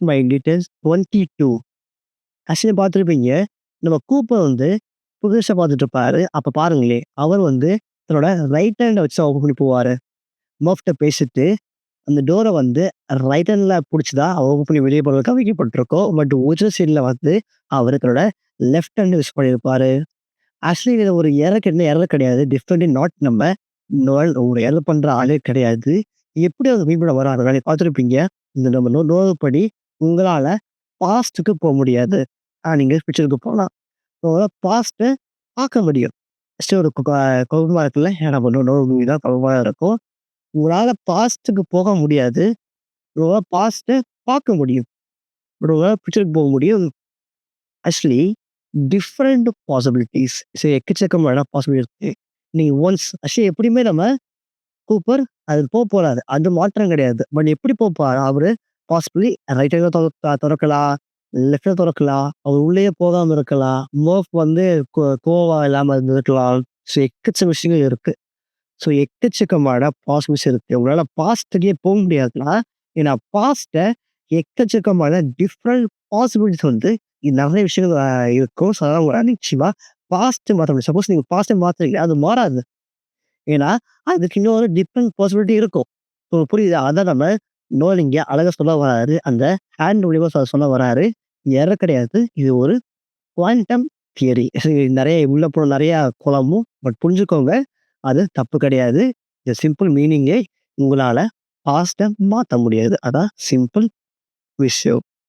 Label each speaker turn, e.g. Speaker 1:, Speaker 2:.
Speaker 1: My details 22. Actually பார்த்துருப்பீங்க. நம்ம Cooper வந்து புதுசா பார்த்துட்டு இருப்பாரு. அப்ப பாருங்களேன், அவர் வந்து தன்னோட ரைட் ஹேண்ட வச்சு தான் ஓப்பன் பண்ணி போவாரு. மர்ஃப்ட்ட பேசிட்டு, அந்த டோர வந்து ரைட் ஹேண்ட்ல புடிச்சு தான் ஓப்பன் பண்ணி வெளிய போறதுக்காக வைக்கப்பட்டிருக்கும். பட் ஒரு சைட்ல வந்து அவரு தன்னோட லெஃப்ட் ஹேண்ட் யூஸ் பண்ணியிருப்பாரு. ஆக்சுவலி இதுல ஒரு எரர் கிடையாது. டெஃபினெட்லி நாட் நம்ம ஒரு எரர் பண்ற ஆளே கிடையாது. எப்படி அவர் மீன் பண்ண வராருன்னா, நீங்க பார்த்துருப்பீங்க. இந்த நம்ம படி உங்களால பாஸ்ட்க்கு முடியாது. நீங்க ஃபியூச்சருக்கு போலாம். உங்களால பாஸ்ட்ட பார்க்க முடியும். ஃபர்ஸ்ட்டு ஒரு குழப்பமா இருக்குல்ல. ஏன் நம்ம மூவி தான் குழப்பமா இருக்கும். உங்களால பாஸ்ட்க்கு போக முடியாது. உங்களால பாஸ்ட்ட பார்க்க முடியும். பட் உங்களால ஃபியூச்சருக்கு போக முடியும். Actually different possibilities. எக்கச்சக்கமான பாசிபிலிட்டி இருக்கு. நீங்க ஒன்ஸ் ஆக்சுவலி எப்படியுமே நம்ம கூப்பர் அது போறாரு. அது மாற்றம் கிடையாது. பட் எப்படி போறாரு அவரு பாசிபிலி ரைட் ஹேண்ட்ல தொறக்கலாம், லெஃப்ட்ல தொறக்கலாம். அவர் உள்ளேயே போகாம இருக்கலாம். மர்ஃப் வந்து கோவா இல்லாம இருந்திருக்கலாம். எக்கச்சக்க விஷயங்கள் இருக்கு. எக்கச்சக்கமான பாசிபிலிட்டிஸ் இருக்கு. உங்களால பாஸ்ட்லயே முடியாதுன்னா, ஏன்னா பாஸ்ட்ட எக்கச்சக்கமான டிஃபரெண்ட் பாசிபிலிட்டிஸ் வந்து நெறைய விஷயங்கள் இருக்கும். அதனால உங்களால நிச்சயமா பாஸ்ட் மாத்த முடியும். சப்போஸ் நீங்க பாஸ்ட்ட மாத்துறீங்க, அது மாறாது. ஏன்னா, அதுக்கு இன்னொரு டிஃபரெண்ட் பாசிபிலிட்டி இருக்கும். புரியுதா? அதான் நம்ம இங்க அழகா சொல்ல வராரு. அந்த ஹேண்ட் மூலியமா சொல்ல வராரு. எரர் கிடையாது. இது ஒரு குவாண்டம் தியரி. நெறைய உள்ள நெறைய குழம்பும். பட் புரிஞ்சுக்கோங்க. அது தப்பு கிடையாது. இந்த சிம்பிள் மீனிங்கே உங்களால பாஸ்ட்ட மாத்த முடியாது. அதான் சிம்பிள் விஷயம்.